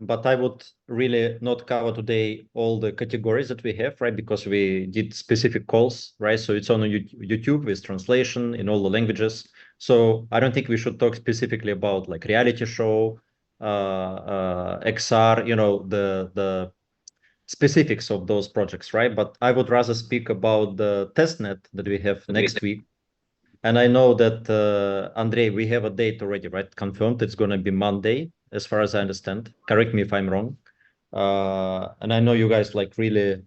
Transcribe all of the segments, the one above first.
but I would really not cover today all the categories that we have, right? Because we did specific calls, right? So it's on YouTube with translation in all the languages. So I don't think we should talk specifically about like reality show, XR, the specifics of those projects, right? But I would rather speak about the testnet that we have next week. And I know that, Andrei, we have a date already, right? Confirmed. It's going to be Monday, as far as I understand. Correct me if I'm wrong. And I know you guys like really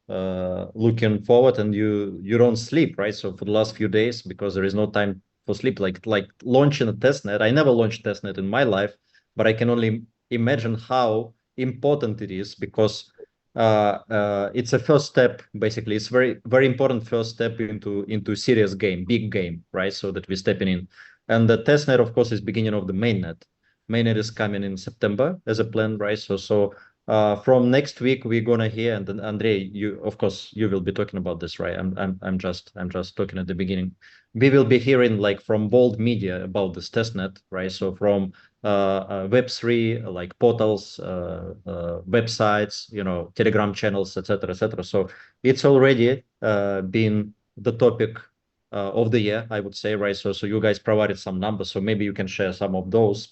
looking forward, and you don't sleep, right? So for the last few days, because there is no time for sleep, like launching a testnet. I never launched testnet in my life, but I can only imagine how important it is, because it's a first step. Basically, it's very very important first step into serious game, big game, right? So that we're stepping in, and the testnet, of course, is beginning of the mainnet. Mainnet is coming in September as a plan, right? So from next week we're gonna hear, and then Andrei, you of course you will be talking about this, right? I'm just talking at the beginning. We will be hearing like from Bold Media about this testnet, right? So from Web3 like portals, websites, Telegram channels, etc., etc. So it's already been the topic of the year, I would say, right? So you guys provided some numbers, so maybe you can share some of those.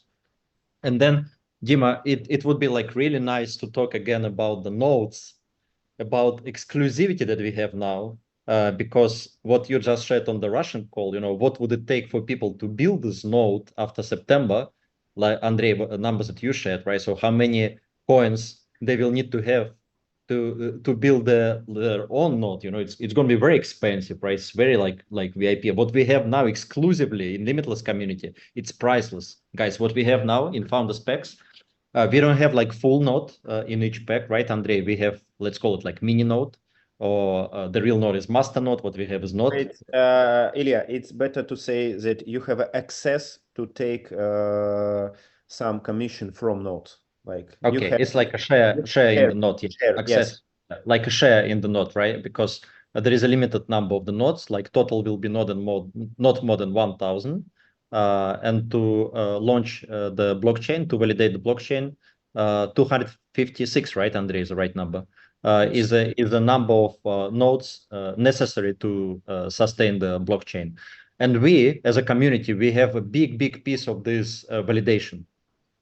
And then, Dima, it would be like really nice to talk again about the nodes, about exclusivity that we have now, because what you just shared on the Russian call, what would it take for people to build this node after September, like Andrei, numbers that you shared, right? So how many coins they will need to have to build their own node? It's going to be very expensive, right? It's very like VIP. What we have now exclusively in Limitless community, it's priceless, guys. What we have now in founder specs, we don't have like full node in each pack, right, Andrei? We have, let's call it like mini node, or the real node is master node. What we have is not. Ilya, it's better to say that you have access to take some commission from nodes. Like Okay, it's like a share in the node, access, yes. like a share in the node, right? Because there is a limited number of the nodes, like total will be not more than 1,000. And to launch the blockchain, to validate the blockchain, 256, right, Andrei, is the right number, Yes. is a number of nodes necessary to sustain the blockchain. And we, as a community, we have a big piece of this validation.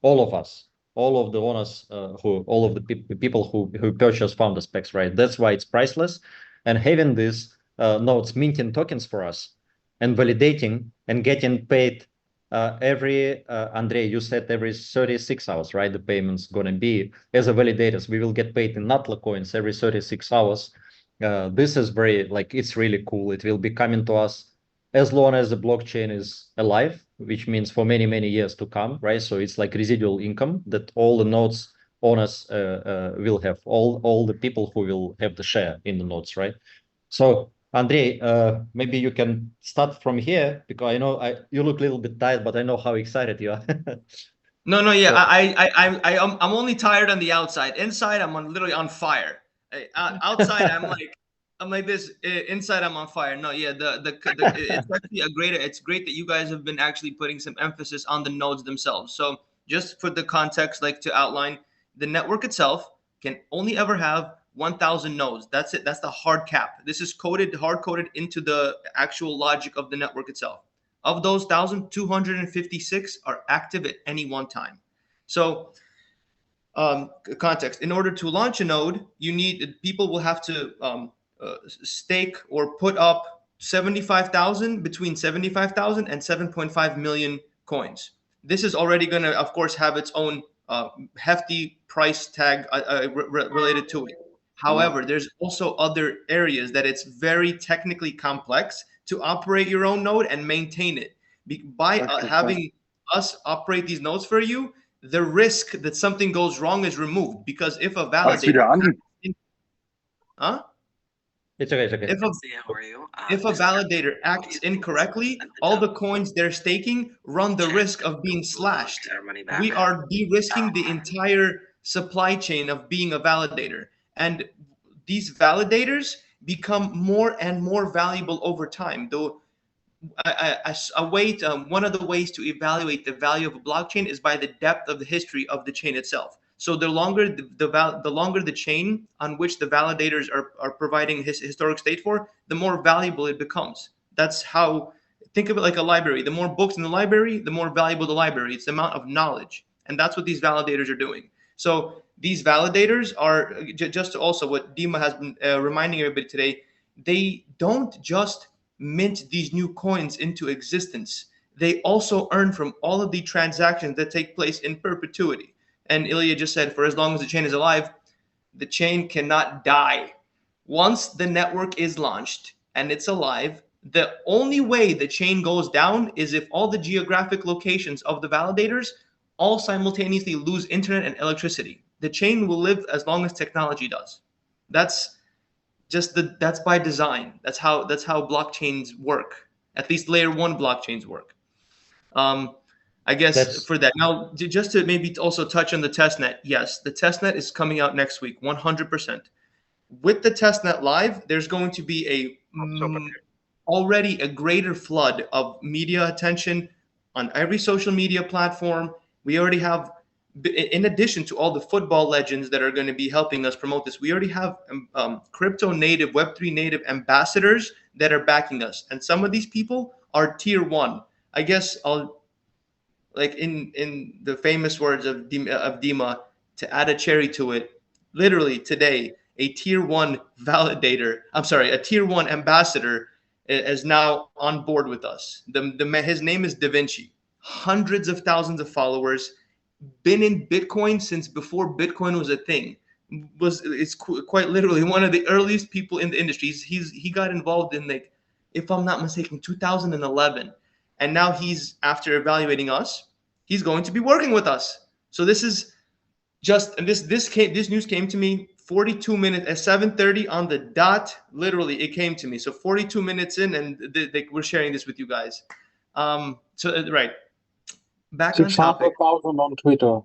All of us, all of the owners, all of the people who purchase founder specs, right? That's why it's priceless. And having these nodes minting tokens for us and validating and getting paid every, Andrei, you said every 36 hours, right? The payment's going to be as a validators. We will get paid in NATLA coins every 36 hours. This is very, like, it's really cool. It will be coming to us as long as the blockchain is alive, which means for many years to come, right? So it's like residual income that all the nodes owners will have, all the people who will have the share in the nodes, right? So Andrei, maybe you can start from here, because I know you look a little bit tired, but I know how excited you are. No, yeah, So, I'm only tired on the outside. Inside, literally on fire. Outside, I'm like this. Inside, I'm on fire. No, yeah, it's actually it's great that you guys have been actually putting some emphasis on the nodes themselves. So just for the context, like to outline, the network itself can only ever have 1,000 nodes. That's it. That's the hard cap. This is hard coded into the actual logic of the network itself. Of those 1,256 are active at any one time. So context, in order to launch a node, people will have to stake or put up 75,000, between 75,000 and 7.5 million coins. This is already going to, of course, have its own hefty price tag related to it. However, there's also other areas that it's very technically complex to operate your own node and maintain it. By having us operate these nodes for you, the risk that something goes wrong is removed, because if a validator it's okay. If a validator acts incorrectly, all the coins they're staking run the risk of being slashed. We are de-risking the entire supply chain of being a validator. And these validators become more and more valuable over time. Though one of the ways to evaluate the value of a blockchain is by the depth of the history of the chain itself. So the longer the longer the chain on which the validators are providing his historic state for, the more valuable it becomes. That's how, think of it like a library. The more books in the library, the more valuable the library. It's the amount of knowledge, and that's what these validators are doing. So these validators are just also what Dima has been reminding everybody today. They don't just mint these new coins into existence. They also earn from all of the transactions that take place in perpetuity. And Ilya just said, for as long as the chain is alive, the chain cannot die. Once the network is launched and it's alive, the only way the chain goes down is if all the geographic locations of the validators all simultaneously lose internet and electricity. The chain will live as long as technology does. That's that's by design. That's how blockchains work. At least layer 1 blockchains work. I guess for that. Now, just to maybe also touch on the testnet. Yes, the testnet is coming out next week, 100%. With the testnet live, there's going to be already a greater flood of media attention on every social media platform. We already have, in addition to all the football legends that are going to be helping us promote this, we already have crypto native, Web3 native ambassadors that are backing us. And some of these people are tier 1. I guess I'll, like in the famous words of Dima, to add a cherry to it, literally today, a tier 1 validator, a tier 1 ambassador is now on board with us. His name is Da Vinci. Hundreds of thousands of followers, been in Bitcoin since before Bitcoin was a thing. It's quite literally one of the earliest people in the industry. He got involved in, like, if I'm not mistaken, 2011. And now he's, after evaluating us, he's going to be working with us. So this is just, and this news came to me 42 minutes at 7:30 on the dot. Literally, it came to me. So 42 minutes in, and we're sharing this with you guys. Right. Back on topic. 600,000 on Twitter.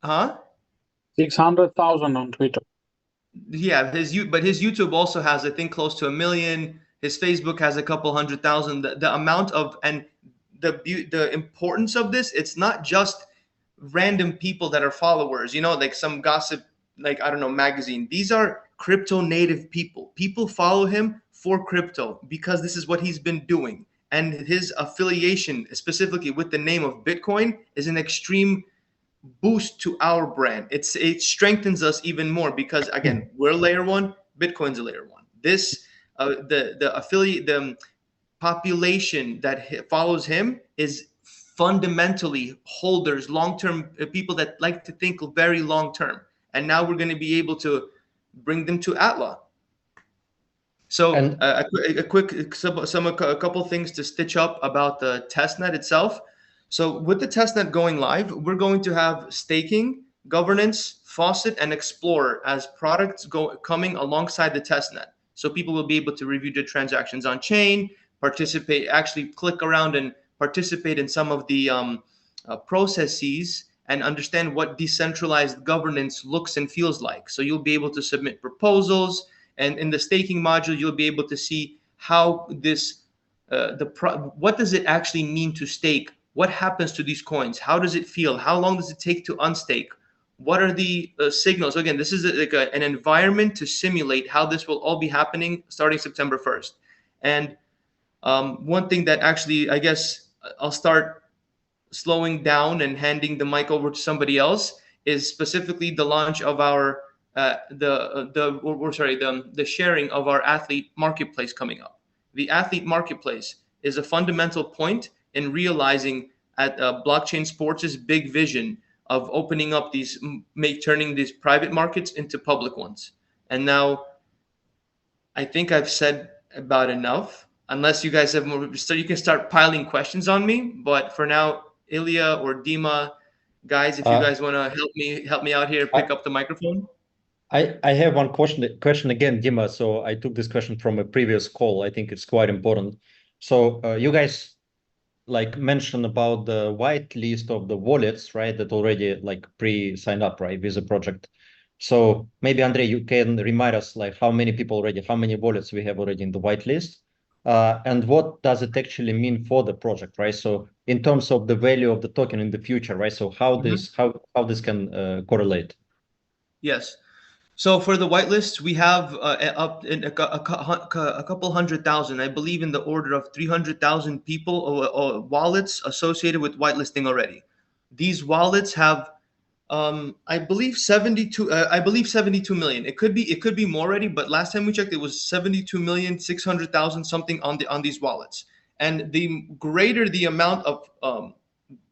Huh? 600,000 on Twitter. Yeah, his YouTube also has, I think, close to 1 million. His Facebook has a couple 100,000. The amount of, and the importance of this, it's not just random people that are followers, like some gossip, like, I don't know, magazine. These are crypto native people. People follow him for crypto because this is what he's been doing. And his affiliation specifically with the name of Bitcoin is an extreme boost to our brand. It strengthens us even more because, again, we're layer 1, Bitcoin's a layer 1. This the population that follows him is fundamentally holders, long-term people that like to think very long-term. And now we're going to be able to bring them to Atla. So a couple things to stitch up about the testnet itself. So with the testnet going live, we're going to have staking, governance, Faucet, and Explorer as products coming alongside the testnet. So people will be able to review the transactions on chain, participate, actually click around and participate in some of the processes and understand what decentralized governance looks and feels like. So you'll be able to submit proposals. And in the staking module, you'll be able to see how this, what does it actually mean to stake? What happens to these coins? How does it feel? How long does it take to unstake? What are the signals? Again, this is like an environment to simulate how this will all be happening starting September 1st. And one thing that actually, I guess I'll start slowing down and handing the mic over to somebody else is specifically the launch of our the sharing of our athlete marketplace coming up. The athlete marketplace is a fundamental point in realizing at blockchain sports' big vision of opening up turning these private markets into public ones. And now I think I've said about enough, unless you guys have more, so you can start piling questions on me. But for now, Ilya or Dima, guys, if you guys want to help me out here, pick up the microphone. I have one question again, Dima. So I took this question from a previous call. I think it's quite important. So you guys like mentioned about the white list of the wallets, right? That already like pre-signed up, right, with the project. So maybe Andrei, you can remind us like how many wallets we have already in the white list, and what does it actually mean for the project, right? So in terms of the value of the token in the future, right? So how this can correlate? Yes. So for the whitelist, we have up in a couple 100,000, I believe, in the order of 300,000 people or wallets associated with whitelisting already. These wallets have, I believe 72 million. It could be more already, but last time we checked, it was 72,600,000 something on these wallets. And the greater the amount of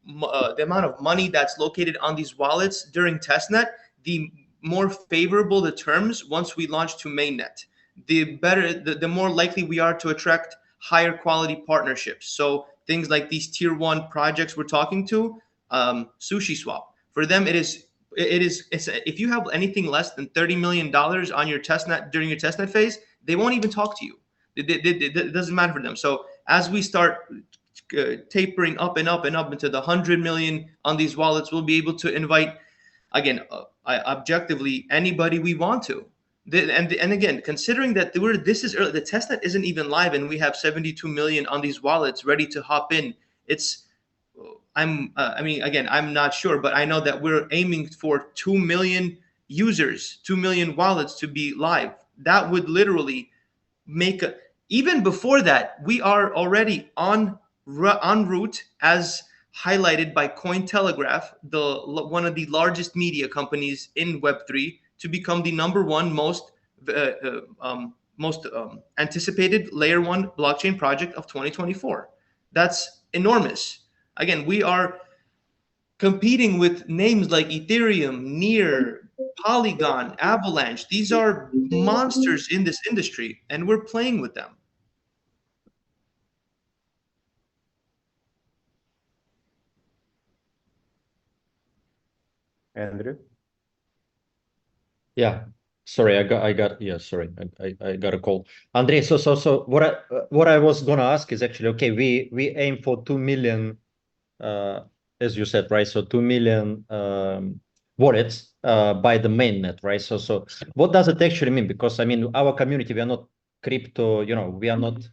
money that's located on these wallets during testnet, the more favorable the terms once we launch to mainnet. The better, the more likely we are to attract higher quality partnerships. So things like these tier one projects we're talking to, SushiSwap. For them, it's if you have anything less than $30 million on your testnet during your testnet phase, they won't even talk to you. It doesn't matter for them. So as we start tapering up and up and up into the 100 million on these wallets, we'll be able to invite, again, objectively anybody we want to. And again, considering that this is early, the testnet isn't even live, and we have 72 million on these wallets ready to hop in. I mean, again, I'm not sure, but I know that we're aiming for 2 million users, 2 million wallets to be live. That would literally make even before that, we are already en route, as highlighted by Cointelegraph, one of the largest media companies in Web3, to become the #1 most anticipated layer 1 blockchain project of 2024. That's enormous. Again, we are competing with names like Ethereum, Near, Polygon, Avalanche. These are monsters in this industry, and we're playing with them. Andrew? Yeah, sorry, I got yeah, sorry, I got a call. Andrei, so what I was gonna ask is actually, okay, we aim for 2 million, as you said, right? So 2 million wallets by the mainnet, right? So what does it actually mean? Because I mean, our community, we are not crypto, you know, we are not.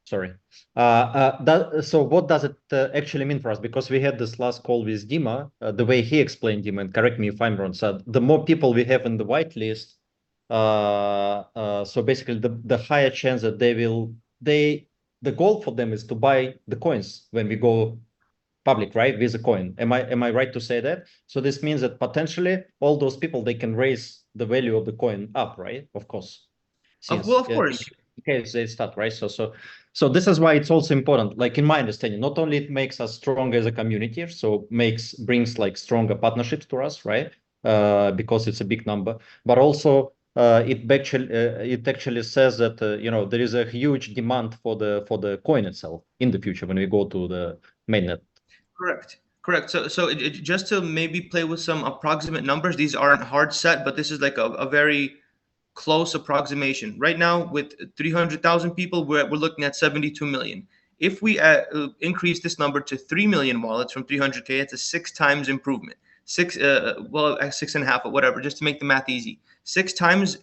Sorry. So what does it actually mean for us? Because we had this last call with Dima, the way he explained, Dima, and correct me if I'm wrong. So the more people we have in the whitelist, so basically the higher chance that the goal for them is to buy the coins when we go public, right, with a coin. Am I right to say that? So this means that potentially all those people, they can raise the value of the coin up, right? Of course. Well, of course. In case they start, right? So this is why it's also important, like in my understanding, not only it makes us stronger as a community, so brings like stronger partnerships to us, right? Because it's a big number, but also it actually says that you know, there is a huge demand for the coin itself in the future when we go to the mainnet. Correct. So just to maybe play with some approximate numbers, these aren't hard set, but this is like a very close approximation. Right now, with 300,000 people, we're looking at 72 million. If we increase this number to 3 million wallets from 300K, it's a 6 times improvement. 6.5 or whatever, just to make the math easy. 6 times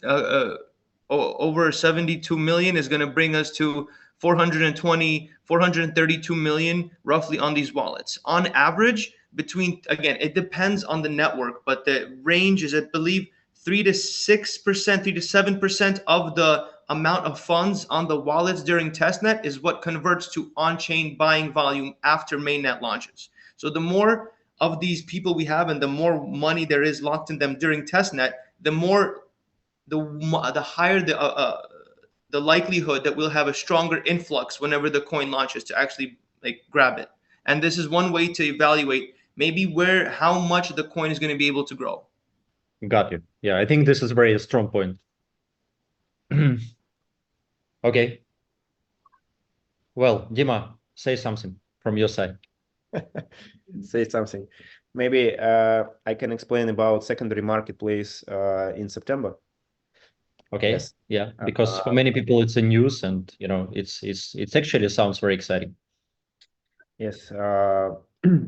over 72 million is going to bring us to 432 million roughly on these wallets. On average, again, it depends on the network, but the range is, I believe, 3 to 6%, 3 to 7% of the amount of funds on the wallets during testnet is what converts to on-chain buying volume after mainnet launches. So the more of these people we have and the more money there is locked in them during testnet, the higher the likelihood that we'll have a stronger influx whenever the coin launches to actually like grab it. And this is one way to evaluate maybe how much the coin is going to be able to grow. Got you. Yeah, I think this is a very strong point. Okay. Well, Dima, say something from your side. Say something. Maybe I can explain about secondary marketplace in September. Okay. Yes. Yeah, because for many people it's a news, and you know, it's actually sounds very exciting. Yes.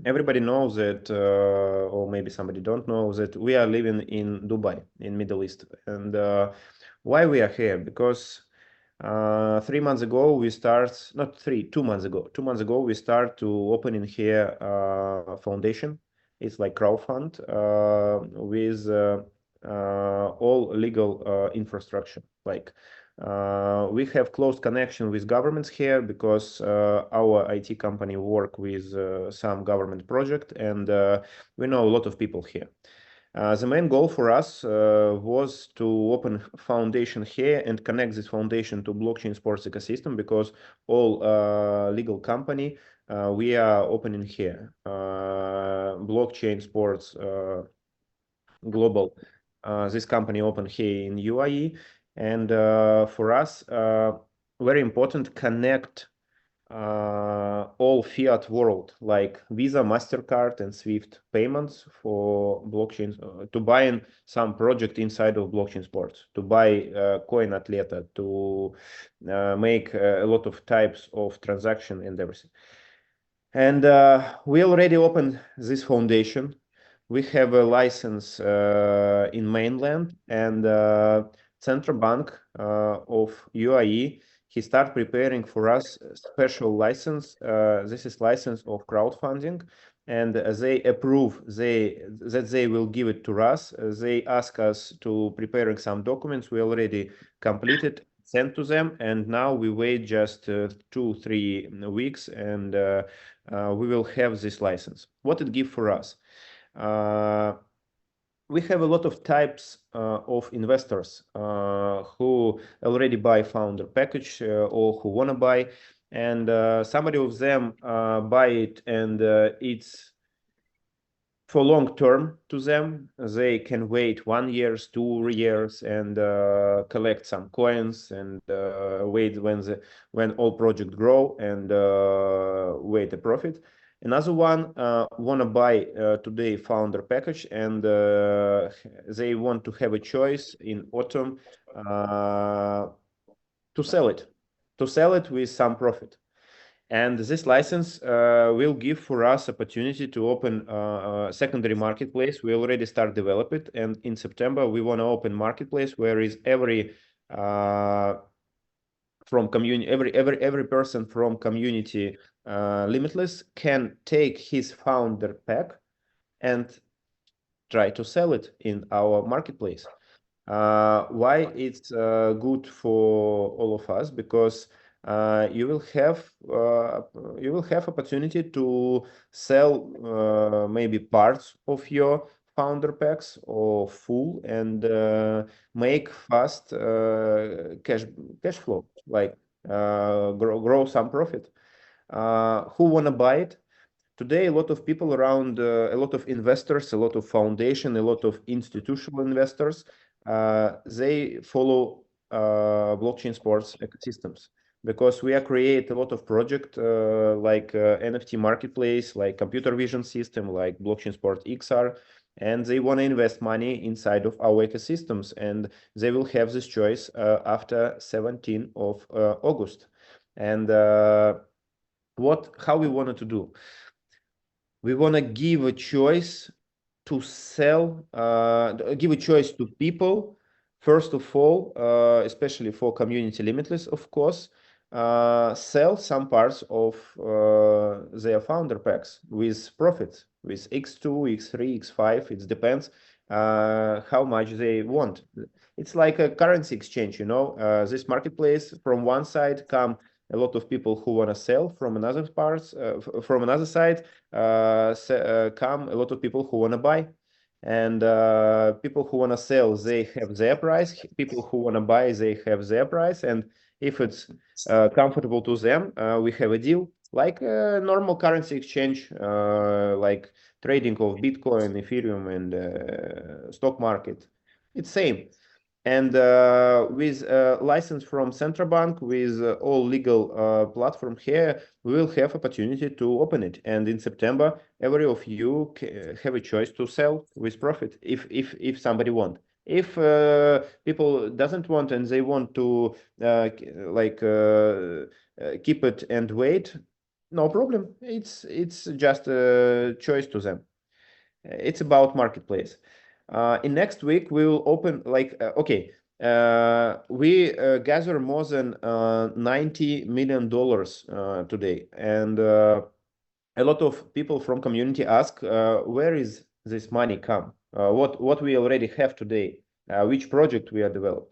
everybody knows that, or maybe somebody don't know that we are living in Dubai, in Middle East. And why we are here? Because 3 months ago we start, not 2 months ago. 2 months ago we start to open in here foundation. It's like crowdfund with all legal infrastructure. Like we have close connection with governments here because our IT company work with some government project, and we know a lot of people here. The main goal for us was to open foundation here and connect this foundation to blockchain sports ecosystem, because all legal company we are opening here. Blockchain sports global, this company opened here in UAE, and for us very important connect all fiat world like Visa, MasterCard, and Swift payments for blockchain, to buy in some project inside of blockchain sports, to buy Coin Atleta, to make a lot of types of transaction and everything. And we already opened this foundation. We have a license in mainland, and Central Bank of UAE, he start preparing for us a special license. This is license of crowdfunding, and they approve that they will give it to us. They ask us to preparing some documents. We already completed, sent to them, and now we wait just 2-3 weeks, and we will have this license. What it give for us? We have a lot of types of investors who already buy founder package or who want to buy, and somebody of them buy it, and it's for long term to them. They can wait 1 year, 2 years, and collect some coins, and wait when all project grow, and wait a profit. Another one want to buy today founder package, and they want to have a choice in autumn to sell it with some profit. And this license will give for us opportunity to open a secondary marketplace. We already start develop it, and in September we want to open marketplace where is every from community, every person from community Limitless can take his founder pack and try to sell it in our marketplace. Why it's good for all of us? Because you will have opportunity to sell maybe parts of your founder packs or full, and make fast cash flow, like grow some profit. Who want to buy it? Today, a lot of people around, a lot of investors, a lot of foundation, a lot of institutional investors, they follow blockchain sports ecosystems, because we are create a lot of project like NFT marketplace, like computer vision system, like blockchain sport XR, and they want to invest money inside of our ecosystems, and they will have this choice after 17th of August. And how we wanted to do? We want to give a choice to sell, give a choice to people, first of all, especially for community Limitless, of course, sell some parts of their founder packs with profits, with X2, X3, X5, it depends how much they want. It's like a currency exchange, this marketplace. From one side come a lot of people who want to sell, from another parts, from another side come a lot of people who want to buy. And people who want to sell, they have their price. People who want to buy, they have their price. And if it's comfortable to them, we have a deal, like a normal currency exchange, like trading of Bitcoin, Ethereum, and stock market. It's same. And with license from Central Bank, with all legal platform here, we will have opportunity to open it. And in September, every of you have a choice to sell with profit if somebody want. If people doesn't want and they want to keep it and wait, No problem. It's just a choice to them. It's about marketplace. In next week we will open okay. We gather more than $90 million today, and a lot of people from community ask where is this money come? What we already have today? Which project we are developing?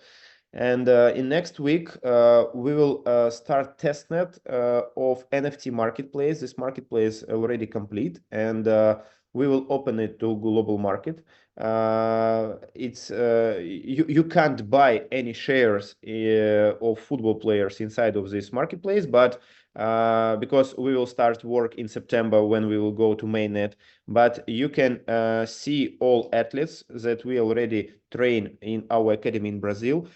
And in next week, we will start testnet of NFT marketplace. This marketplace already complete, and we will open it to global market. It's you can't buy any shares of football players inside of this marketplace, but because we will start work in September when we will go to mainnet, but you can see all athletes that we already train in our academy in Brazil.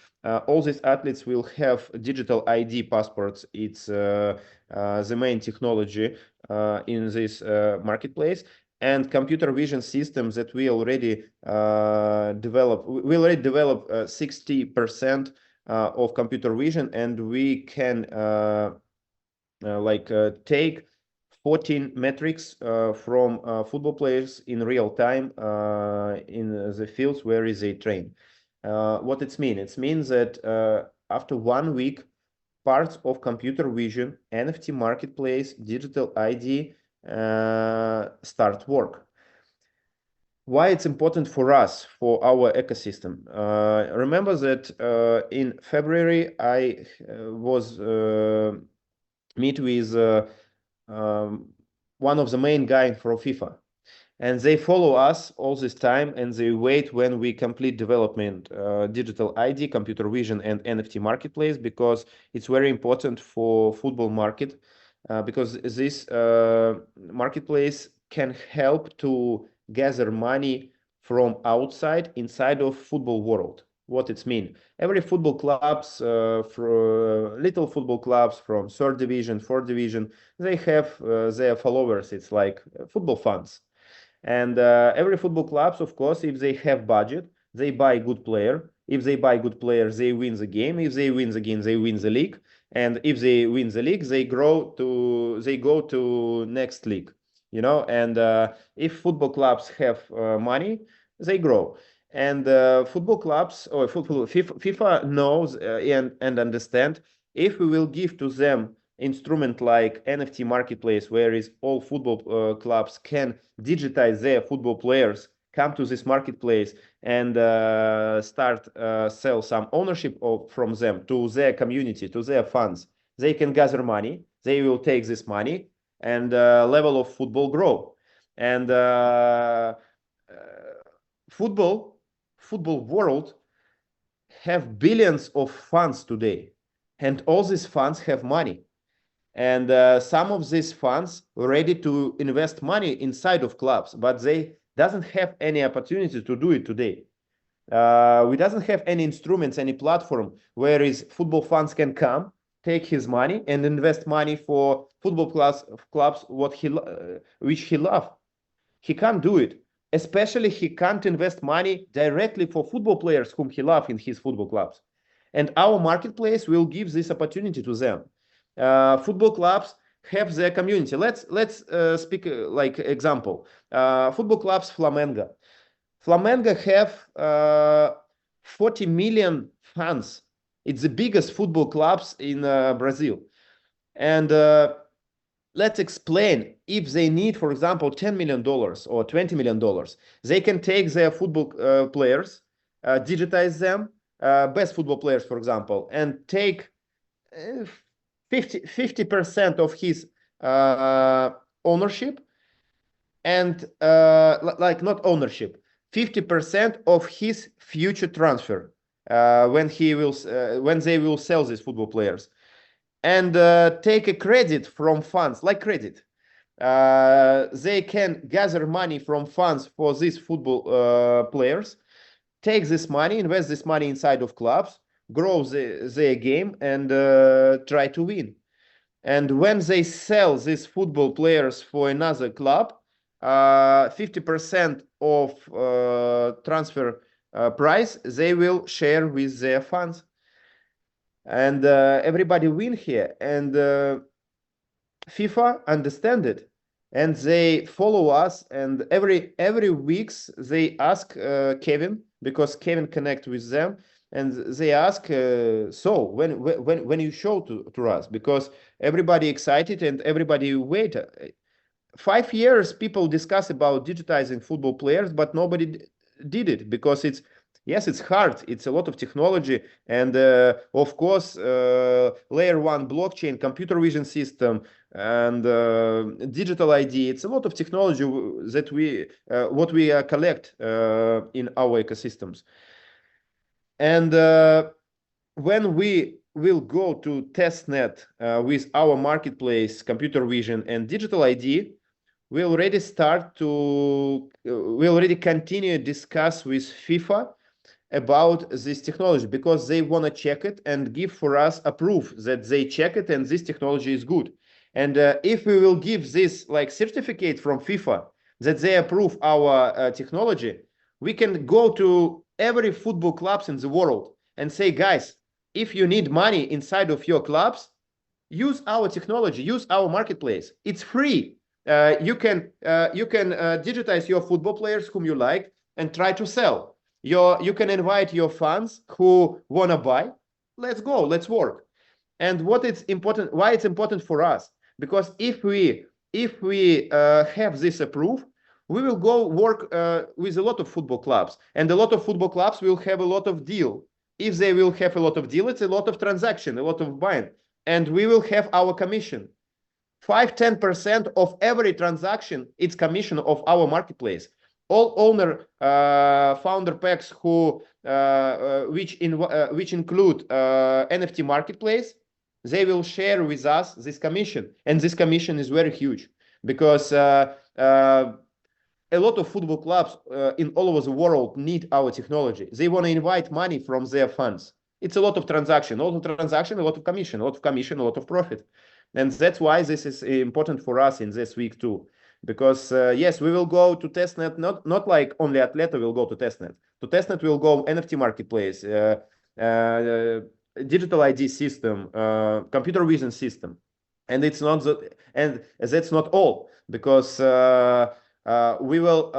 All these athletes will have digital ID passports. It's the main technology in this marketplace, and computer vision systems that we already developed. We already developed 60% of computer vision, and we can take 14 metrics from football players in real time in the fields where they train. What it means? It means that after 1 week, parts of computer vision, NFT marketplace, digital ID start work. Why it's important for us, for our ecosystem? Remember that in February I was meet with one of the main guys for FIFA, and they follow us all this time, and they wait when we complete development digital ID, computer vision, and NFT marketplace, because it's very important for football market, because this marketplace can help to gather money from outside inside of football world. What it means? Every football clubs, for little football clubs from 3rd division, 4th division, they have their followers. It's like football fans. And every football clubs, of course, if they have budget, they buy good player. If they buy good players, they win the game. If they win the game, they win the league. And if they win the league, they go to next league. You know, and if football clubs have money, they grow. And football clubs or FIFA knows and understand, if we will give to them instrument like NFT marketplace, where is all football clubs can digitize their football players, come to this marketplace and start sell some ownership from them to their community, to their fans. They can gather money. They will take this money, and level of football grow. And football world have billions of funds today, and all these funds have money, and some of these funds ready to invest money inside of clubs, but they doesn't have any opportunity to do it today. We doesn't have any instruments, any platform where his football funds can come, take his money and invest money for football clubs which he love. He can't do it. Especially he can't invest money directly for football players whom he loves in his football clubs. And our marketplace will give this opportunity to them. Football clubs have their community. Let's speak like example. Football clubs Flamengo. Flamengo have 40 million fans. It's the biggest football clubs in Brazil. And let's explain, if they need, for example, $10 million or $20 million, they can take their football players, digitize them, best football players, for example, and take 50% of his ownership, and like not ownership, 50% of his future transfer when they will sell these football players, and take a credit from funds, like credit. They can gather money from funds for these football players, take this money, invest this money inside of clubs, grow their game, and try to win. And when they sell these football players for another club, 50% of transfer price they will share with their fans. And everybody win here. And FIFA understand it, and they follow us. And every weeks they ask Kevin, because Kevin connect with them, and they ask, so when you show to us, because everybody excited and everybody wait. 5 years people discuss about digitizing football players, but nobody did it, because it's hard. It's a lot of technology, and of course layer 1 blockchain, computer vision system, and digital ID. It's a lot of technology that we collect in our ecosystems. And when we will go to testnet with our marketplace, computer vision and digital ID, we already continue discuss with FIFA about this technology, because they want to check it and give for us a proof that they check it and this technology is good. And if we will give this like certificate from FIFA that they approve our technology, we can go to every football clubs in the world and say, guys, if you need money inside of your clubs, use our technology, use our marketplace. It's free. You can digitize your football players whom you like and try to sell. You can invite your fans who want to buy. Let's go, let's work. And why it's important for us, because if we have this approved, we will go work with a lot of football clubs, and a lot of football clubs will have a lot of deal. If they will have a lot of deal, it's a lot of transaction, a lot of buying, and we will have our commission. 5-10% of every transaction, it's commission of our marketplace. All owner founder packs which include NFT marketplace, they will share with us this commission, and this commission is very huge, because a lot of football clubs in all over the world need our technology. They want to invite money from their funds. It's a lot of transaction, a lot of commission, a lot of profit. And that's why this is important for us in this week too. Because yes, we will go to testnet, not like only Atleta will go to testnet. To testnet will go NFT marketplace, digital ID system, computer vision system. And it's not and that's not all, because we will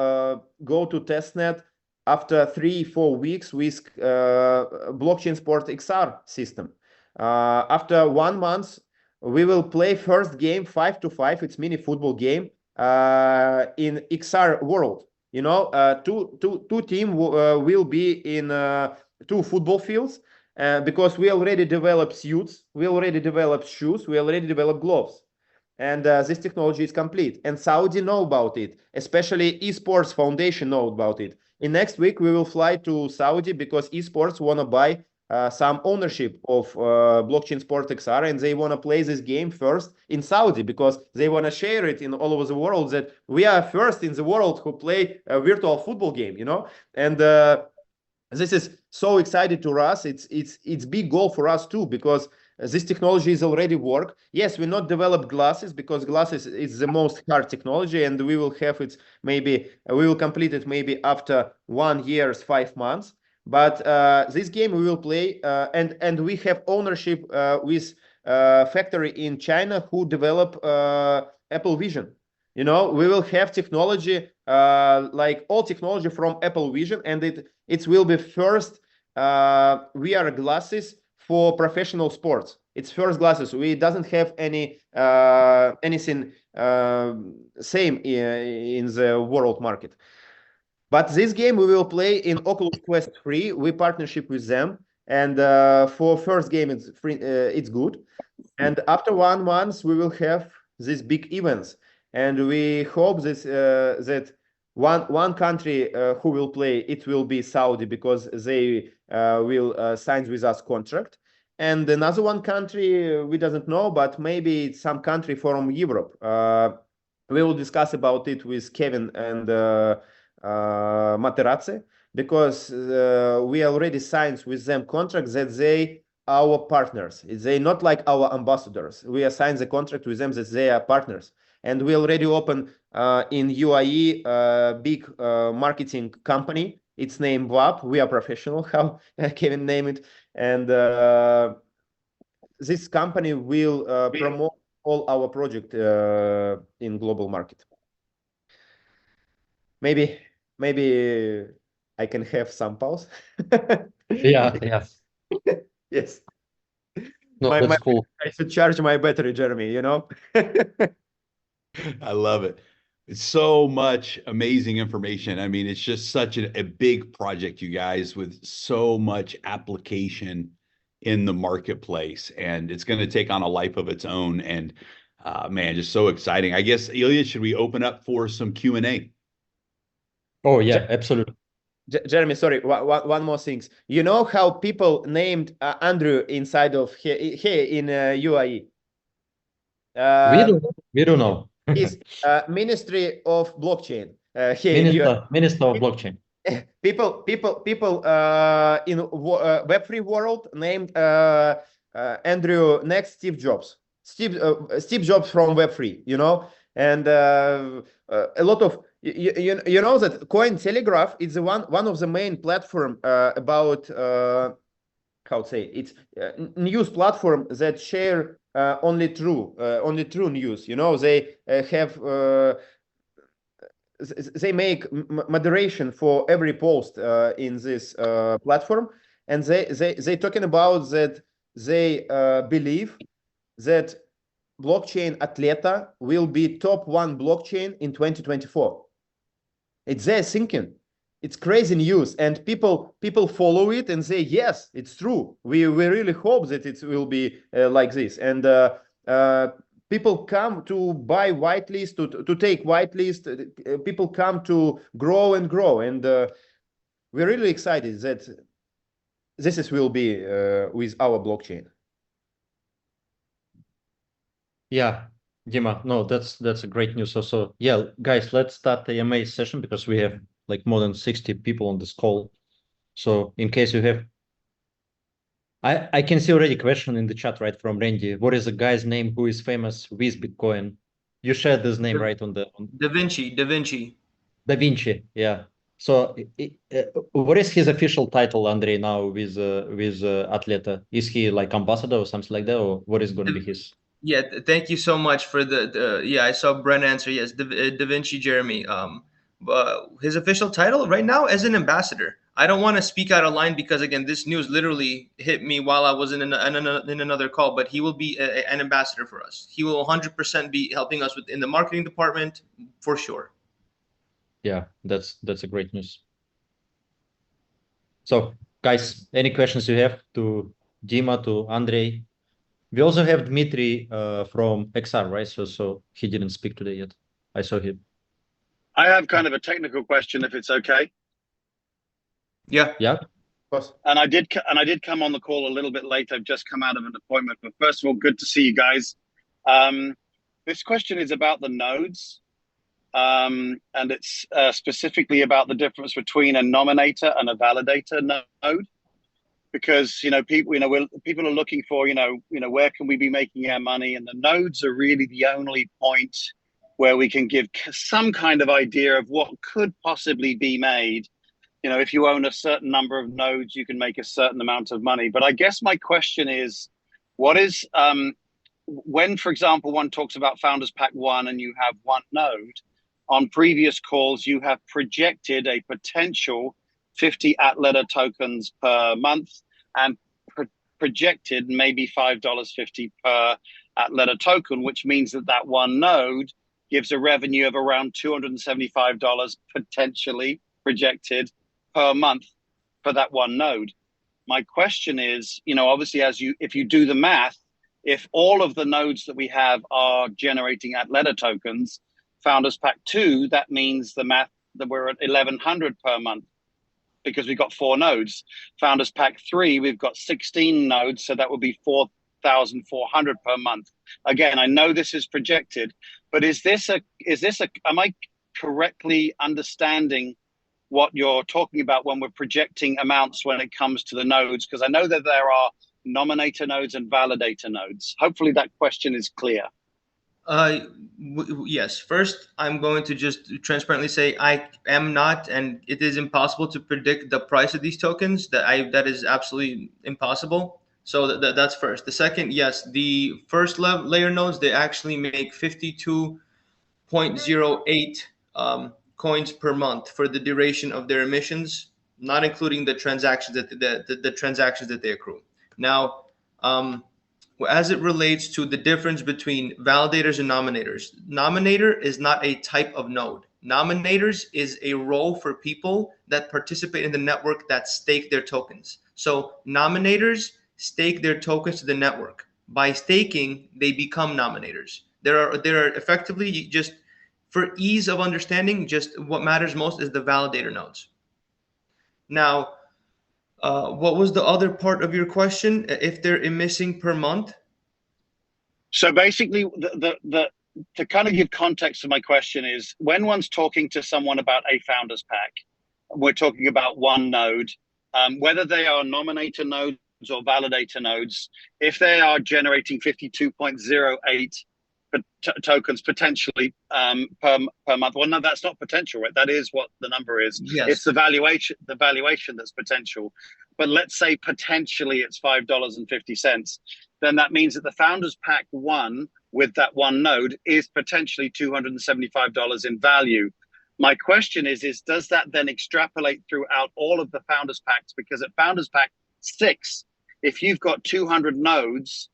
go to testnet after 3-4 weeks with blockchain sport XR system. After 1 month, we will play first game 5-5. It's mini football game in XR world. You know, two team will be in 2 football fields, because we already developed suits, we already developed shoes, we already developed gloves, and this technology is complete. And Saudi know about it, especially Esports Foundation know about it. In next week we will fly to Saudi, because Esports want to buy some ownership of blockchain sport XR, and they want to play this game first in Saudi, because they want to share it in all over the world that we are first in the world who play a virtual football game, you know. And this is so exciting to us. It's big goal for us too, because this technology is already work. Yes, we not develop glasses, because glasses is the most hard technology, and we will have it maybe we will complete it maybe after 1 year, 5 months. But this game we will play, and we have ownership with factory in China who develop Apple Vision. You know, we will have technology like all technology from Apple Vision, and it will be first VR glasses for professional sports. It's first glasses. We doesn't have anything same in the world market. But this game we will play in Oculus Quest 3. We partnership with them, and for first game it's free. It's good, and after 1 month we will have these big events, and we hope this that one country who will play, it will be Saudi, because they will sign with us contract, and another one country we doesn't know, but maybe it's some country from Europe. We will discuss about it with Kevin and Materazzi, because we already signed with them contracts that they our partners. They not like our ambassadors. We assigned the contract with them that they are partners, and we already open in UAE big marketing company. It's named WAP. We are professional, how Kevin named it, and this company will promote all our project in global market. Maybe I can have some pause. Yeah. Yes. No, My- that's my- cool. I should charge my battery, Jeremy, you know? I love it. It's so much amazing information. I mean, it's just such a big project, you guys, with so much application in the marketplace, and it's going to take on a life of its own. And man, just so exciting. I guess, Ilya, should we open up for some Q&A? Oh yeah, absolutely. Jeremy, sorry, one more things. You know how people named Andrew inside of here in UAE? We don't know. Is Ministry of Blockchain here in UAE. Minister of Blockchain. People in Web3 world named Andrew next Steve Jobs. Steve Jobs from Web3, you know, and a lot of you know that Cointelegraph is one of the main platform about how to say it's news platform that share only true news. You know, they have they make moderation for every post in this platform, and they talking about that they believe that blockchain Atleta will be top 1 blockchain in 2024. It's their thinking. It's crazy news, and people follow it and say, yes, it's true. We really hope that it will be like this. And people come to buy whitelist, to take whitelist. People come to grow and grow. And we're really excited that this will be with our blockchain. Yeah, Dima, no, that's a great news. So yeah, guys, let's start the AMA session because we have like more than 60 people on this call. So in case you have, I can see already question in the chat, right, from Randy. What is the guy's name who is famous with Bitcoin? You shared this name, right, on Da Vinci. Da Vinci, yeah. So what is his official title, Andrei, now with Atleta? Is he like ambassador or something like that, or what is going to be his? Yeah, thank you so much for the yeah, I saw Brent answer. Yes, Da Vinci Jeremy. His official title right now as an ambassador. I don't want to speak out of line because again, this news literally hit me while I was in another call. But he will be an ambassador for us. He will 100% be helping us in the marketing department for sure. Yeah, that's a great news. So, guys, any questions you have to Dima, to Andrei? We also have Dmitry from XR, right? So he didn't speak today yet. I saw him. I have kind of a technical question, if it's okay. Yeah. Yeah. Of course. And I did come on the call a little bit late. I've just come out of an appointment. But first of all, good to see you guys. This question is about the nodes. And it's specifically about the difference between a nominator and a validator node. Because people are looking for where can we be making our money, and the nodes are really the only point where we can give some kind of idea of what could possibly be made. If you own a certain number of nodes, you can make a certain amount of money. But I guess my question is, what is when, for example, one talks about Founders Pack 1 and you have one node, on previous calls you have projected a potential 50 Atleta tokens per month and projected maybe $5.50 per Atleta token, which means that one node gives a revenue of around $275 potentially projected per month for that one node. My question is, obviously, if you do the math, if all of the nodes that we have are generating Atleta tokens, Founders Pack 2, that means the math that we're at 1,100 per month, because we've got 4 nodes. Founders Pack 3, we've got 16 nodes, so that would be 4,400 per month. Again, I know this is projected, but am I correctly understanding what you're talking about when we're projecting amounts when it comes to the nodes? Because I know that there are nominator nodes and validator nodes. Hopefully that question is clear. Yes. First, I'm going to just transparently say I am not, and it is impossible to predict the price of these tokens. That is absolutely impossible. So that's first. The second, yes, the first layer nodes, they actually make 52.08 coins per month for the duration of their emissions, not including the transactions that the transactions that they accrue. Now, as it relates to the difference between validators and nominators, nominator is not a type of node. Nominators is a role for people that participate in the network that stake their tokens. So nominators stake their tokens to the network. By staking, they become nominators. There are effectively, just for ease of understanding, just what matters most is the validator nodes. Now, what was the other part of your question? If they're emitting per month? So basically, to kind of give context to my question is, when one's talking to someone about a founders pack, we're talking about one node, whether they are nominator nodes or validator nodes, if they are generating 52.08 tokens potentially per month. Well, no, that's not potential, right? That is what the number is. Yes. It's the valuation that's potential. But let's say potentially it's $5.50. Then that means that the Founders Pack 1 with that one node is potentially $275 in value. My question is does that then extrapolate throughout all of the Founders Packs? Because at Founders Pack 6, if you've got 200 nodes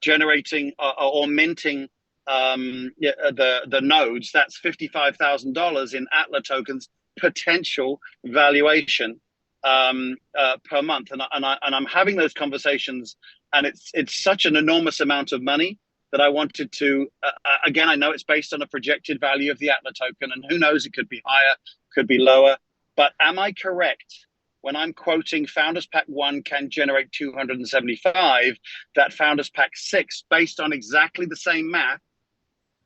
generating or minting the nodes, that's $55,000 in Atla tokens potential valuation per month. And I'm having those conversations, and it's such an enormous amount of money that I wanted to, again, I know it's based on a projected value of the Atla token, and who knows, it could be higher, could be lower. But am I correct when I'm quoting Founders Pack 1 can generate 275, that Founders Pack 6, based on exactly the same math,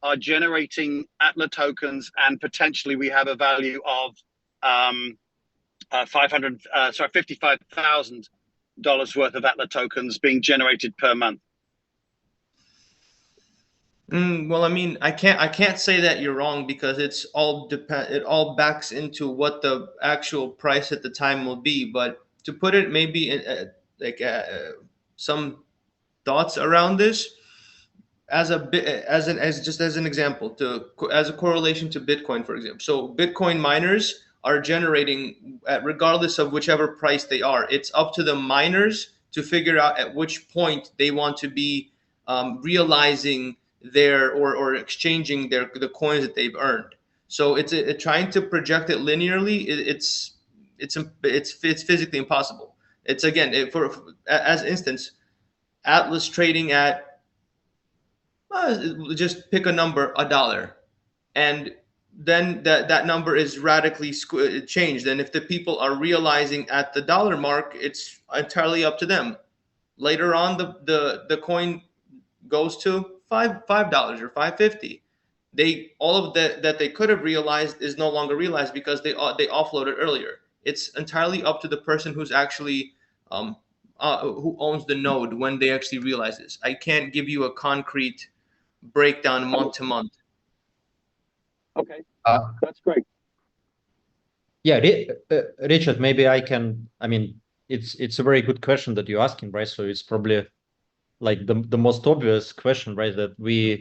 are generating Atla tokens, and potentially we have a value of $55,000 worth of Atla tokens being generated per month? Well, I mean, I can't say that you're wrong, because it all backs into what the actual price at the time will be. But to put it maybe in, some thoughts around this, as an example, as a correlation to Bitcoin, for example. So Bitcoin miners are generating, regardless of whichever price they are, it's up to the miners to figure out at which point they want to be realizing their or exchanging the coins that they've earned. So it's trying to project it linearly. It's physically impossible. It's, again, as instance, Atlas trading at just pick a number, $1, and then that number is radically changed. And if the people are realizing at the dollar mark, it's entirely up to them. Later on, the coin goes to $5 or $5.50. All of that they could have realized is no longer realized because they offloaded earlier. It's entirely up to the person who's actually who owns the node when they actually realize this. I can't give you a concrete breakdown month to month. Okay, that's great. Yeah, Richard, maybe I can. I mean, it's a very good question that you're asking, right? So it's probably like the most obvious question, right? That we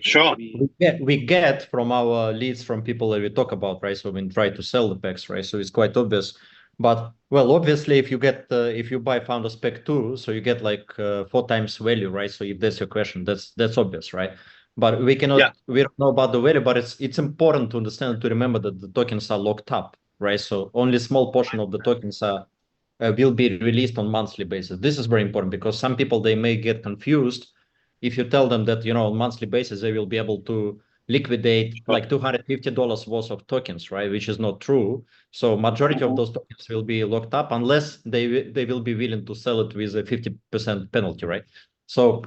get from our leads from people that we talk about, right? So when we try to sell the packs, right? So it's quite obvious. But well, obviously, if you buy Founders Pack 2, so you get like 4 times value, right? So if that's your question, that's obvious, right? But we cannot, we don't know about the value, but it's important to understand, to remember that the tokens are locked up, right? So only a small portion of the tokens will be released on monthly basis. This is very important because some people, they may get confused if you tell them that, on monthly basis, they will be able to liquidate like $250 worth of tokens, right? Which is not true. So majority of those tokens will be locked up unless they will be willing to sell it with a 50% penalty, right? So,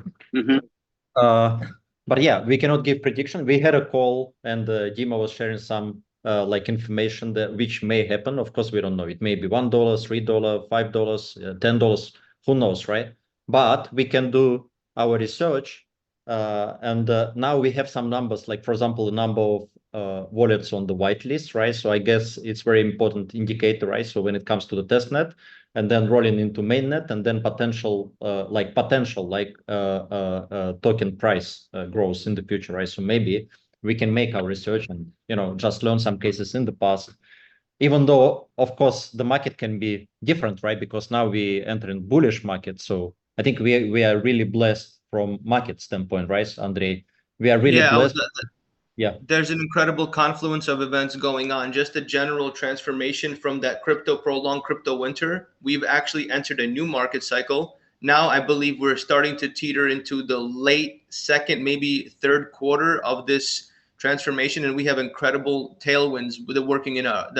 but yeah, we cannot give prediction. We had a call and Dima was sharing some like information that which may happen. Of course, we don't know. It may be $1, $3, $5, $10, who knows, right? But we can do our research. And now we have some numbers, like, for example, the number of wallets on the whitelist, right? So I guess it's very important indicator, right? So when it comes to the testnet, and then rolling into mainnet, and then potential token price growth in the future, right? So maybe we can make our research and just learn some cases in the past, even though of course the market can be different, right? Because now we enter in bullish market. So I think we are really blessed from market standpoint, right, Andrei? We are really blessed. Yeah, there's an incredible confluence of events going on. Just a general transformation from that prolonged crypto winter. We've actually entered a new market cycle. Now I believe we're starting to teeter into the late second, maybe third quarter of this transformation, and we have incredible tailwinds that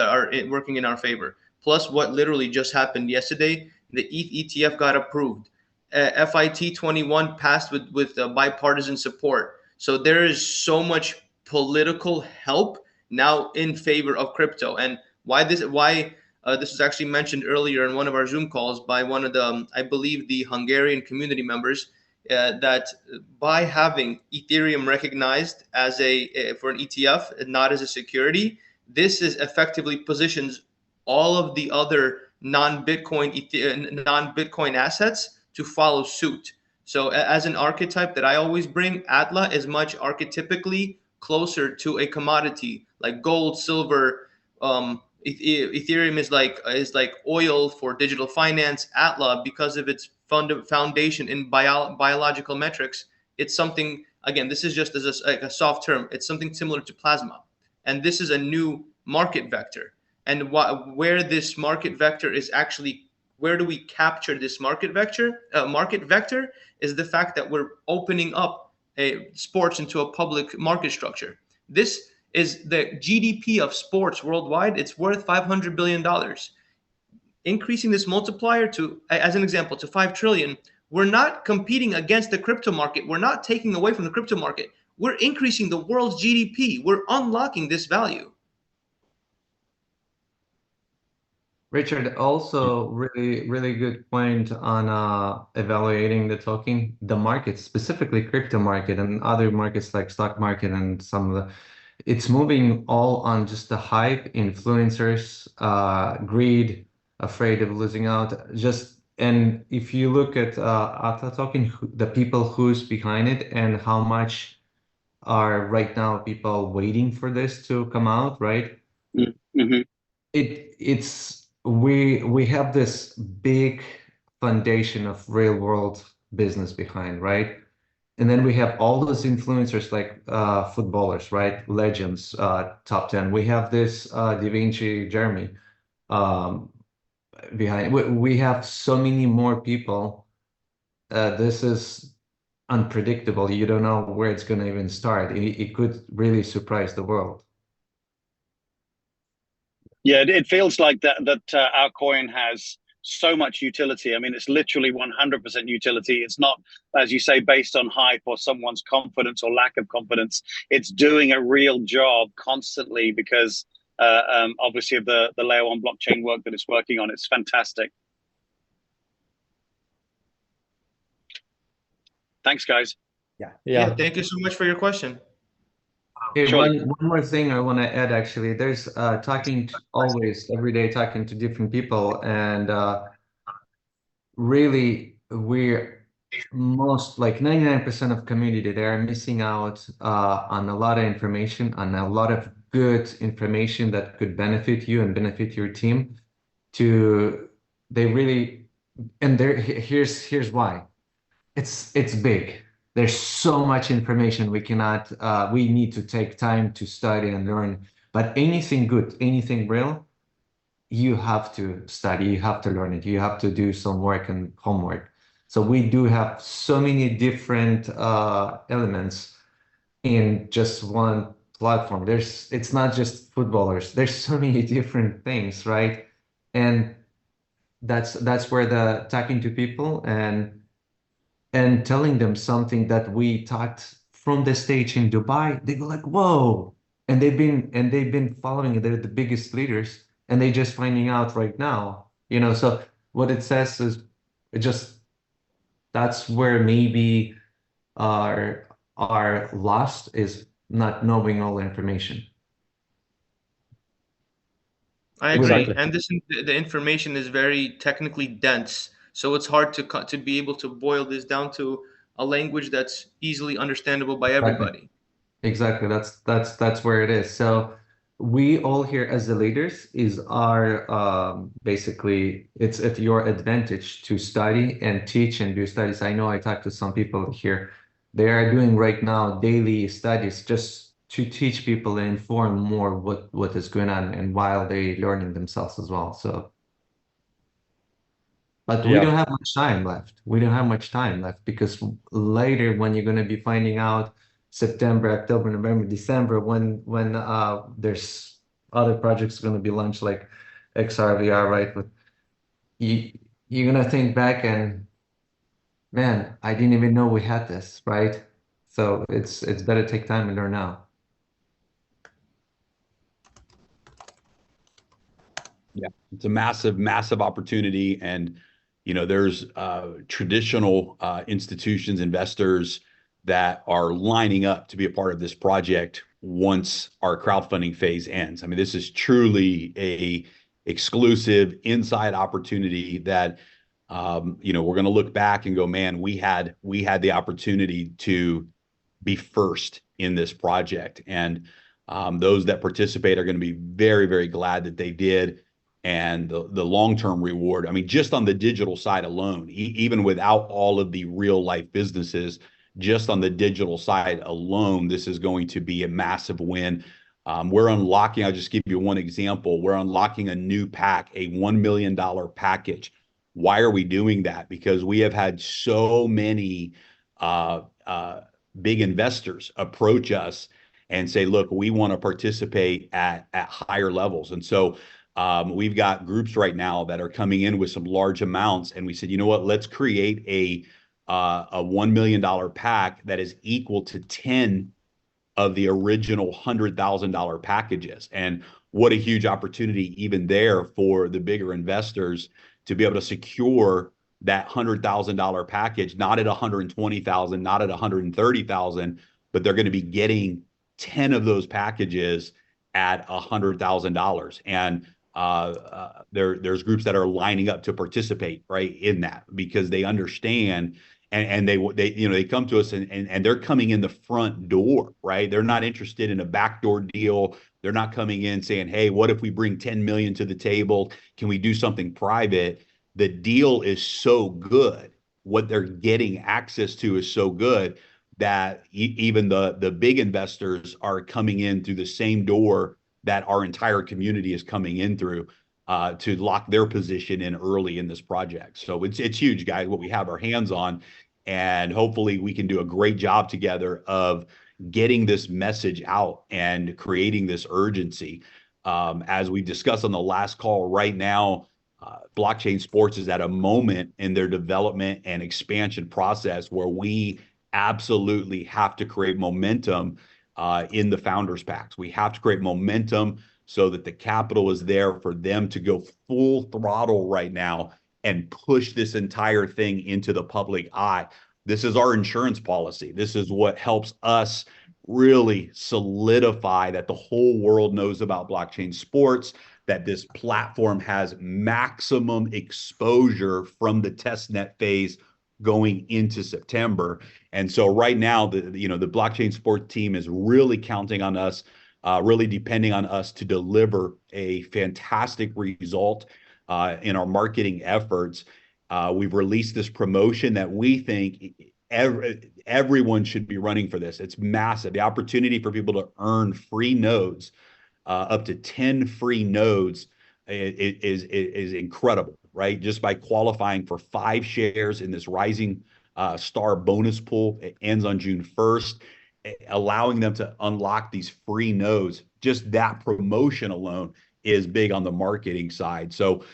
are working in our favor. Plus, what literally just happened yesterday, the ETH ETF got approved. FIT21 passed with bipartisan support. So there is so much political help now in favor of crypto. And why this was actually mentioned earlier in one of our Zoom calls by one of the I believe the Hungarian community members, that by having Ethereum recognized as for an ETF and not as a security, this is effectively positions all of the other non-Bitcoin assets to follow suit. So as an archetype that I always bring, ATLA is much archetypically closer to a commodity like gold, silver. Ethereum is like oil for digital finance. ATLA, because of its foundation in biological metrics, it's something, again, this is just as a soft term, it's something similar to plasma. And this is a new market vector. And where this market vector is actually, where do we capture this market vector? Is the fact that we're opening up sports into a public market structure. This is the GDP of sports worldwide. It's worth $500 billion. Increasing this multiplier to, as an example, to 5 trillion, we're not competing against the crypto market. We're not taking away from the crypto market. We're increasing the world's GDP. We're unlocking this value. Richard, also really good point on evaluating the market, specifically crypto market and other markets like stock market and some of the, it's moving all on just the hype, influencers, greed, afraid of losing out. And if you look at ATLA token, the people who's behind it and how much are right now people waiting for this to come out, right? Mm-hmm. We have this big foundation of real world business behind, right? And then we have all those influencers like footballers, right? Legends, top 10. We have this Da Vinci Jeremy behind. We have so many more people. This is unpredictable. You don't know where it's going to even start. It could really surprise the world. Yeah, it feels like that our coin has so much utility. I mean, it's literally 100% utility. It's not, as you say, based on hype or someone's confidence or lack of confidence. It's doing a real job constantly because obviously of the layer 1 blockchain work that it's working on. It's fantastic. Thanks, guys. Yeah. Thank you so much for your question. Hey, one more thing I want to add, actually. There's always, every day, talking to different people. And really, we're like 99% of community, they are missing out on a lot of information, on a lot of good information that could benefit you and benefit your team. Here's why. It's big. There's so much information we need to take time to study and learn. But anything good, anything real, you have to study, you have to learn it, you have to do some work and homework. So we do have so many different elements in just one platform. It's not just footballers. There's so many different things, right? And that's where the talking to people and telling them something that we talked from the stage in Dubai, they go like, whoa. And they've been following it. They're the biggest leaders, and they just finding out right now, so what it says is that's where maybe our lost is not knowing all the information. I agree, Exactly. and the information is very technically dense, so it's hard to be able to boil this down to a language that's easily understandable by everybody. Exactly. That's where it is. So we all here as the leaders is our basically it's at your advantage to study and teach and do studies. I know I talked to some people here. They are doing right now daily studies just to teach people and inform more what is going on and while they learning themselves as well. So but we Yeah. don't have much time left. We don't have much time left because later when you're going to be finding out September, October, November, December, when there's other projects going to be launched like XRVR, right? But you're going to think back and man, I didn't even know we had this, right? So it's better take time and learn now. Yeah, it's a massive, massive opportunity. And, you know, there's traditional institutions, investors that are lining up to be a part of this project once our crowdfunding phase ends. I mean, this is truly a exclusive inside opportunity that, you know, we're going to look back and go, man, we had the opportunity to be first in this project. And those that participate are going to be very, very glad that they did. And the long-term reward, I mean, just on the digital side alone, even without all of the real life businesses, just on the digital side alone, this is going to be a massive win. We're unlocking, I'll just give you one example. We're unlocking a new pack, a $1 million package. Why are we doing that? Because we have had so many big investors approach us and say, look, we want to participate at higher levels. And so we've got groups right now that are coming in with some large amounts, and we said, you know what? Let's create a $1 million pack that is equal to 10 of the original $100,000 packages. And what a huge opportunity even there for the bigger investors to be able to secure that $100,000 package, not at 120,000, not at 130,000, but they're going to be getting 10 of those packages at $100,000. And there's groups that are lining up to participate right in that because they understand and they you know, they come to us and they're coming in the front door, right? They're not interested in a backdoor deal. They're not coming in saying, hey, what if we bring 10 million to the table? Can we do something private? The deal is so good. What they're getting access to is so good that even the big investors are coming in through the same door that our entire community is coming in through to lock their position in early in this project. So it's huge, guys, what we have our hands on. And hopefully we can do a great job together of getting this message out and creating this urgency. As we discussed on the last call, right now, Blockchain Sports is at a moment in their development and expansion process where we absolutely have to create momentum in the founders packs. We have to create momentum so that the capital is there for them to go full throttle right now and push this entire thing into the public eye. This is our insurance policy. This is what helps us really solidify that the whole world knows about Blockchain Sports, that this platform has maximum exposure from the testnet phase going into September. And so right now, the Blockchain Sports team is really counting on us, really depending on us to deliver a fantastic result in our marketing efforts. We've released this promotion that we think everyone should be running for this. It's massive. The opportunity for people to earn free nodes, up to 10 free nodes, is incredible, right? Just by qualifying for 5 shares in this Rising Star bonus pool. It ends on June 1st, allowing them to unlock these free nodes. Just that promotion alone is big on the marketing side. So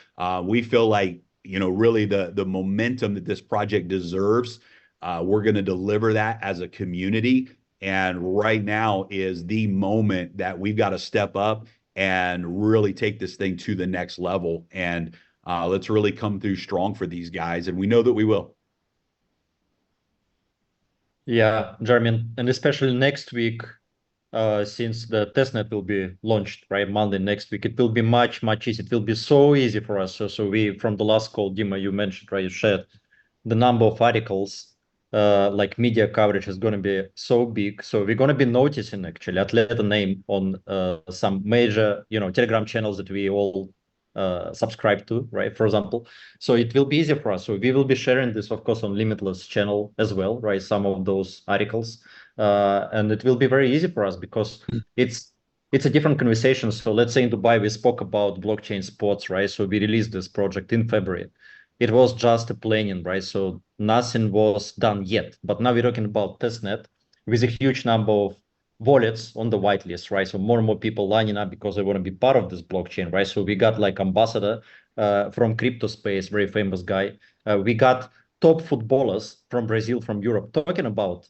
we feel like, really the momentum that this project deserves, we're going to deliver that as a community. And right now is the moment that we've got to step up and really take this thing to the next level. And let's really come through strong for these guys. And we know that we will. Yeah, Jeremy, and especially next week, since the testnet will be launched right Monday next week. It will be much easier. It will be so easy for us. So we, from the last call, Dima, you mentioned, right, you shared the number of articles, like media coverage is going to be so big. So we're going to be noticing actually Atleta name on some major, Telegram channels that we all subscribe to, right? For example, so it will be easier for us. So we will be sharing this, of course, on Limitless channel as well, right? Some of those articles, and it will be very easy for us because it's a different conversation. So let's say in Dubai we spoke about blockchain sports, right? So we released this project in February. It was just a planning, right? So nothing was done yet. But now we're talking about testnet with a huge number of wallets on the whitelist, right? So more and more people lining up because they want to be part of this blockchain, right? So we got like ambassador from crypto space, very famous guy. We got top footballers from Brazil, from Europe, talking about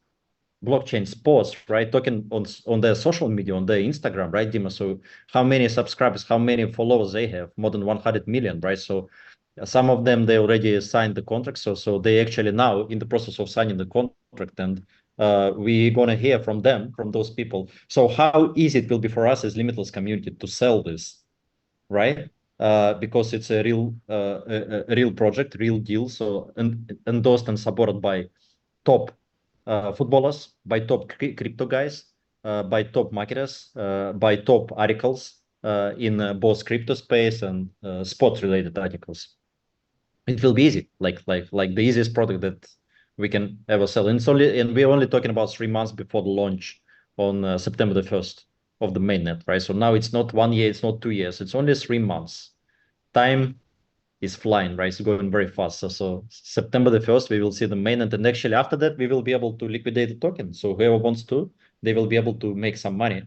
blockchain sports, right? Talking on their social media, on their Instagram, right, Dima? So how many subscribers, how many followers they have? More than 100 million, right? So some of them, they already signed the contract. So they actually now in the process of signing the contract, and we're going to hear from them, from those people. So how easy it will be for us as Limitless community to sell this, right? Because it's a real project, real deal. So endorsed and supported by top footballers, by top crypto guys, by top marketers, by top articles in both crypto space and sport related articles. It will be easy, like the easiest product that we can ever sell. And we're only talking about 3 months before the launch on September the 1st of the mainnet, right? So now it's not 1 year, it's not 2 years, it's only 3 months. Time is flying, right? It's going very fast. So September the 1st, we will see the mainnet, and actually after that, we will be able to liquidate the token. So whoever wants to, they will be able to make some money.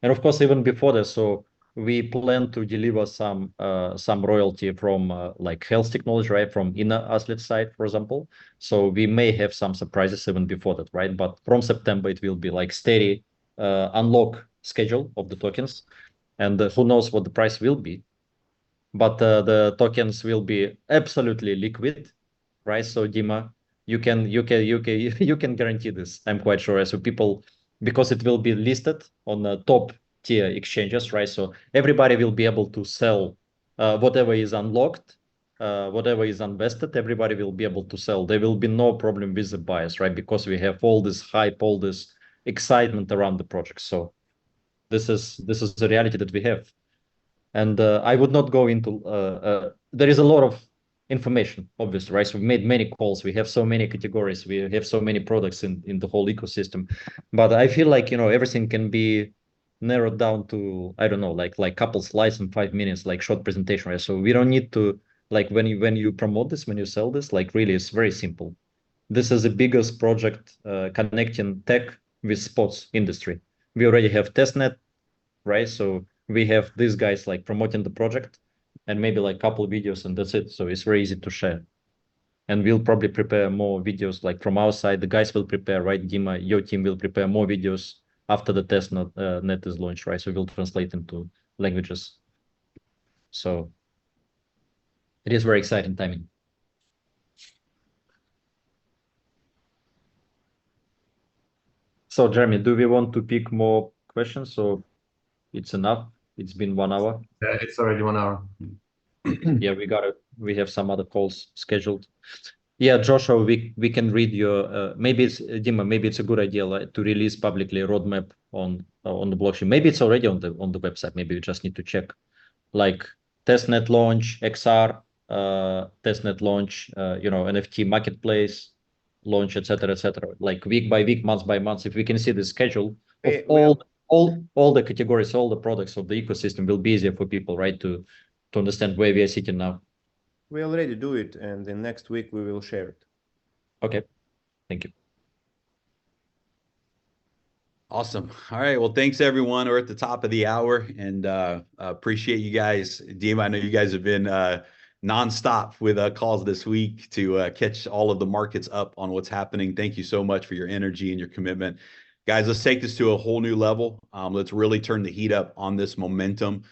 And of course, even before that, so we plan to deliver some royalty from like health technology, right? From Inner Aslet side, for example. So we may have some surprises even before that, right? But from September, it will be like steady unlock schedule of the tokens, and who knows what the price will be. But the tokens will be absolutely liquid, right? So Dima, you can guarantee this. I'm quite sure. So people, because it will be listed on the top tier exchanges, right? So everybody will be able to sell whatever is unlocked, whatever is invested. Everybody will be able to sell. There will be no problem with the buyers, right? Because we have all this hype, all this excitement around the project. So this is the reality that we have. And I would not go into, there is a lot of information, obviously, right? So we made many calls. We have so many categories. We have so many products in the whole ecosystem. But I feel like, everything can be narrowed down to, I don't know, like couple slides in 5 minutes, like short presentation, right? So we don't need to, like when you promote this, when you sell this, like really, it's very simple. This is the biggest project connecting tech with sports industry. We already have testnet, right? So we have these guys like promoting the project and maybe like a couple of videos, and that's it. So it's very easy to share. And we'll probably prepare more videos like from our side. The guys will prepare, right? Dima, your team will prepare more videos after the test net is launched, right? So we'll translate into languages. So it is very exciting timing. So Jeremy, do we want to pick more questions, or it's enough? It's been 1 hour. It's already 1 hour. Yeah, we have some other calls scheduled. Yeah, Joshua, we can read your maybe it's Dima, maybe it's a good idea like, to release publicly a roadmap on the blockchain. Maybe it's already on the website. Maybe we just need to check, like testnet launch, XR testnet launch, NFT marketplace launch, etc., like week by week, month by month. If we can see the schedule of all the categories, all the products of the ecosystem, will be easier for people, right, to understand where we are sitting now. We already do it, and in next week we will share it. Okay, thank you. Awesome. All right. Well, thanks everyone. We're at the top of the hour, and appreciate you guys. Dima, I know you guys have been nonstop with calls this week to catch all of the markets up on what's happening. Thank you so much for your energy and your commitment. Guys, let's take this to a whole new level. Let's really turn the heat up on this momentum.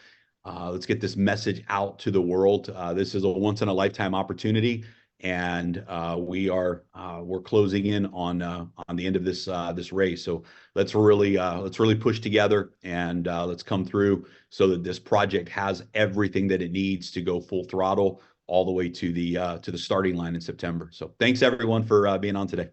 Let's get this message out to the world. This is a once-in-a-lifetime opportunity, and we're closing in on the end of this race. So let's really push together, and let's come through so that this project has everything that it needs to go full throttle all the way to the starting line in September. So thanks everyone for being on today.